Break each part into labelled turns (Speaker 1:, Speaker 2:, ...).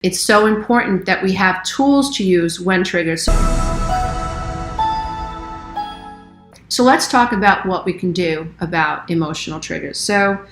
Speaker 1: It's so important that we have tools to use when triggered. So let's talk about what we can do about emotional triggers. So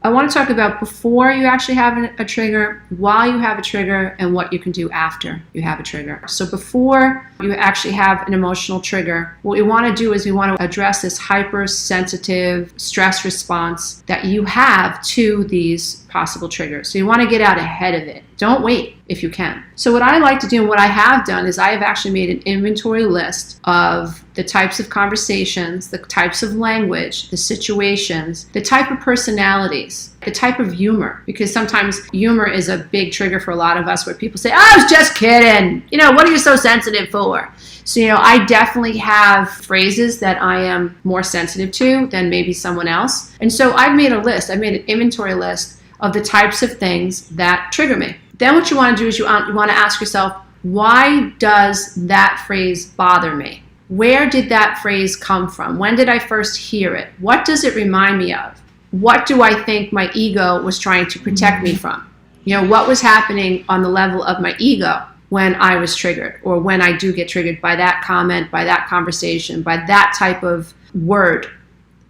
Speaker 1: I want to talk about before you actually have a trigger, while you have a trigger, and what you can do after you have a trigger. So before you actually have an emotional trigger, what we want to do is we want to address this hypersensitive stress response that you have to these possible triggers. So you want to get out ahead of it. Don't wait if you can. So what I like to do and what I have done is I have actually made an inventory list of the types of conversations, the types of language, the situations, the type of personalities, the type of humor, because sometimes humor is a big trigger for a lot of us where people say, I was just kidding. What are you so sensitive for? So, I definitely have phrases that I am more sensitive to than maybe someone else. And so I've made a list. I've made an inventory list of the types of things that trigger me. Then what you want to do is you want to ask yourself, why does that phrase bother me? Where did that phrase come from? When did I first hear it? What does it remind me of? What do I think my ego was trying to protect me from? What was happening on the level of my ego when I was triggered, or when I do get triggered by that comment, by that conversation, by that type of word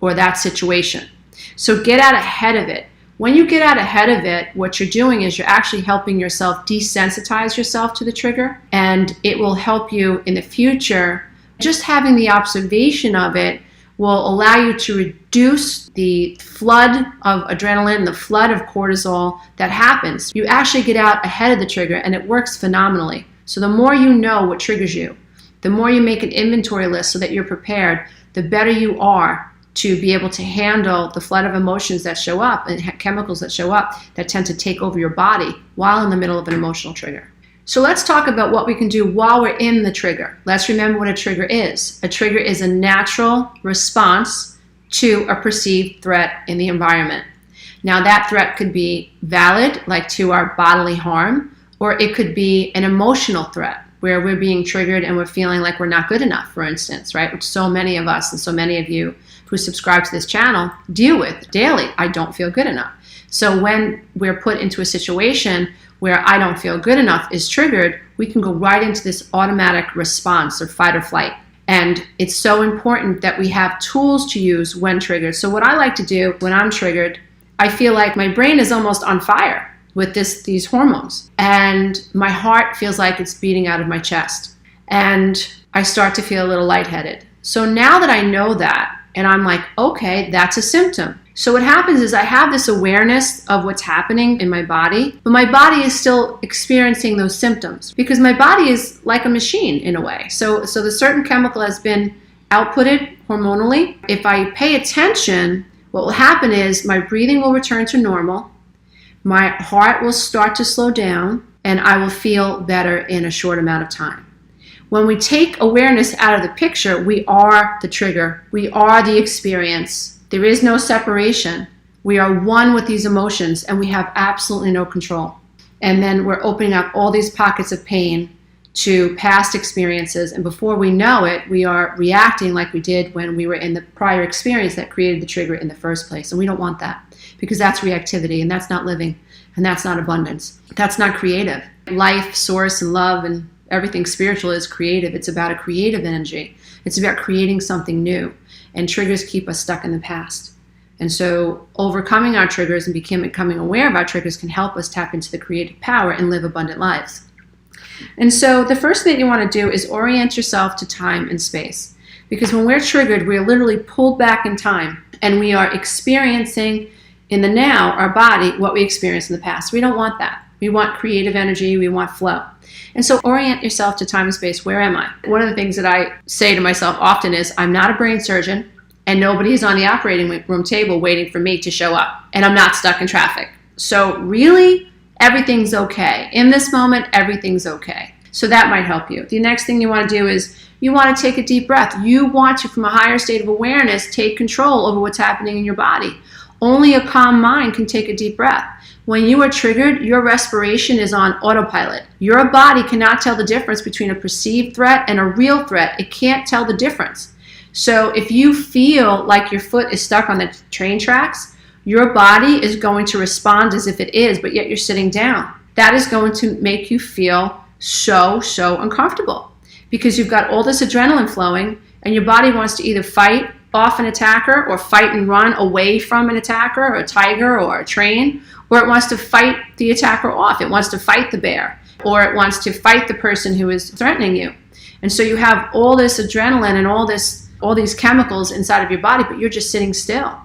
Speaker 1: or that situation. So get out ahead of it. When you get out ahead of it, what you're doing is you're actually helping yourself desensitize yourself to the trigger, and it will help you in the future. Just having the observation of it will allow you to reduce the flood of adrenaline, the flood of cortisol that happens. You actually get out ahead of the trigger, and it works phenomenally. So the more you know what triggers you, the more you make an inventory list so that you're prepared, the better you are to be able to handle the flood of emotions that show up and chemicals that show up that tend to take over your body while in the middle of an emotional trigger. So let's talk about what we can do while we're in the trigger. Let's remember what a trigger is. A trigger is a natural response to a perceived threat in the environment. Now that threat could be valid, like to our bodily harm, or it could be an emotional threat where we're being triggered and we're feeling like we're not good enough, for instance, right? Which so many of us and so many of you who subscribe to this channel deal with daily. I don't feel good enough. So when we're put into a situation where I don't feel good enough is triggered, we can go right into this automatic response or fight or flight. And it's so important that we have tools to use when triggered. So what I like to do when I'm triggered, I feel like my brain is almost on fire with these hormones. And my heart feels like it's beating out of my chest. And I start to feel a little lightheaded. So now that I know that, and I'm like, okay, that's a symptom. So what happens is I have this awareness of what's happening in my body, but my body is still experiencing those symptoms because my body is like a machine in a way. So the certain chemical has been outputted hormonally. If I pay attention, what will happen is my breathing will return to normal, my heart will start to slow down, and I will feel better in a short amount of time. When we take awareness out of the picture, we are the trigger. We are the experience. There is no separation. We are one with these emotions, and we have absolutely no control. And then we're opening up all these pockets of pain to past experiences, and before we know it, we are reacting like we did when we were in the prior experience that created the trigger in the first place. And we don't want that, because that's reactivity, and that's not living, and that's not abundance. That's not creative. Life, source, and love, and everything spiritual is creative. It's about a creative energy. It's about creating something new. And triggers keep us stuck in the past. And so overcoming our triggers and becoming aware of our triggers can help us tap into the creative power and live abundant lives. And so the first thing you want to do is orient yourself to time and space. Because when we're triggered, we're literally pulled back in time. And we are experiencing in the now, our body, what we experienced in the past. We don't want that. We want creative energy. We want flow. And so orient yourself to time and space. Where am I? One of the things that I say to myself often is, I'm not a brain surgeon, and nobody's on the operating room table waiting for me to show up, and I'm not stuck in traffic. So really, everything's okay. In this moment, everything's okay. So that might help you. The next thing you want to do is you want to take a deep breath. You want to, from a higher state of awareness, take control over what's happening in your body. Only a calm mind can take a deep breath. When you are triggered, your respiration is on autopilot. Your body cannot tell the difference between a perceived threat and a real threat. It can't tell the difference. So if you feel like your foot is stuck on the train tracks, your body is going to respond as if it is, but yet you're sitting down. that is going to make you feel so uncomfortable because you've got all this adrenaline flowing and your body wants to either fight off an attacker or fight and run away from an attacker or a tiger or a train, or it wants to fight the attacker off. It wants to fight the bear, or it wants to fight the person who is threatening you. And so you have all this adrenaline and all these chemicals inside of your body, but you're just sitting still.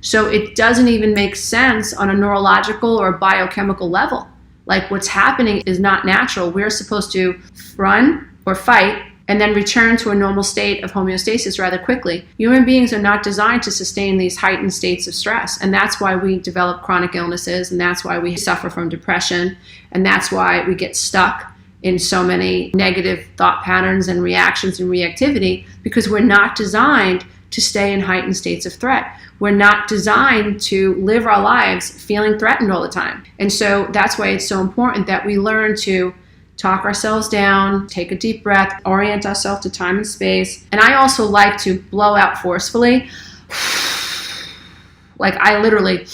Speaker 1: So it doesn't even make sense on a neurological or biochemical level. Like what's happening is not natural. We're supposed to run or fight and then return to a normal state of homeostasis rather quickly. Human beings are not designed to sustain these heightened states of stress. And that's why we develop chronic illnesses, and that's why we suffer from depression, and that's why we get stuck in so many negative thought patterns and reactions and reactivity, because we're not designed to stay in heightened states of threat. We're not designed to live our lives feeling threatened all the time. And so that's why it's so important that we learn to talk ourselves down, take a deep breath, orient ourselves to time and space. And I also like to blow out forcefully. Like I literally,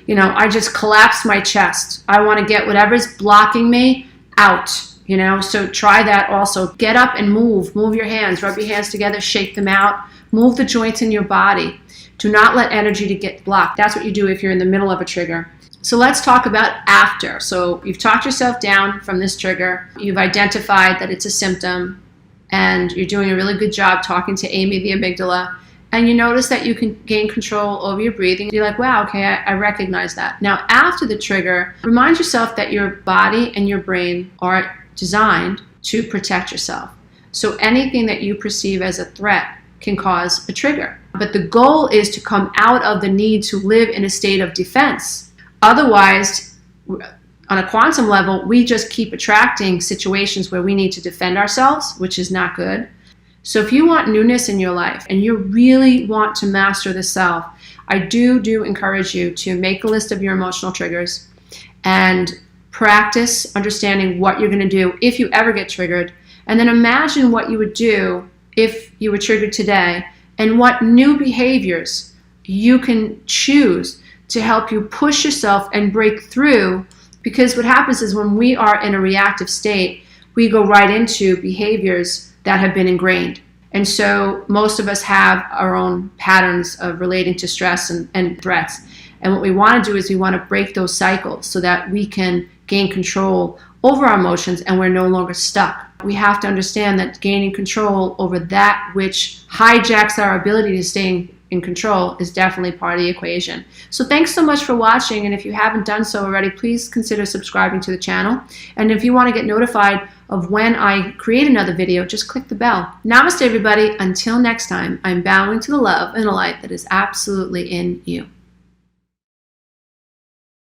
Speaker 1: I just collapse my chest. I want to get whatever's blocking me out, so try that also. Get up and move your hands, rub your hands together, shake them out, move the joints in your body. Do not let energy to get blocked. That's what you do if you're in the middle of a trigger. So let's talk about after. So you've talked yourself down from this trigger. You've identified that it's a symptom, and you're doing a really good job talking to Amy, the amygdala, and you notice that you can gain control over your breathing. You're like, wow, okay, I recognize that. Now, after the trigger, remind yourself that your body and your brain are designed to protect yourself. So anything that you perceive as a threat can cause a trigger. But the goal is to come out of the need to live in a state of defense. Otherwise, on a quantum level, we just keep attracting situations where we need to defend ourselves, which is not good. So if you want newness in your life and you really want to master the self, I do encourage you to make a list of your emotional triggers and practice understanding what you're going to do if you ever get triggered. And then imagine what you would do if you were triggered today and what new behaviors you can choose to help you push yourself and break through. Because what happens is when we are in a reactive state, we go right into behaviors that have been ingrained. And so most of us have our own patterns of relating to stress and threats. And what we want to do is we want to break those cycles so that we can gain control over our emotions and we're no longer stuck. We have to understand that gaining control over that which hijacks our ability to stay in control is definitely part of the equation. So thanks so much for watching, and if you haven't done so already, please consider subscribing to the channel. And if you want to get notified of when I create another video, just click the bell. Namaste everybody. Until next time, I'm bowing to the love and the light that is absolutely in you.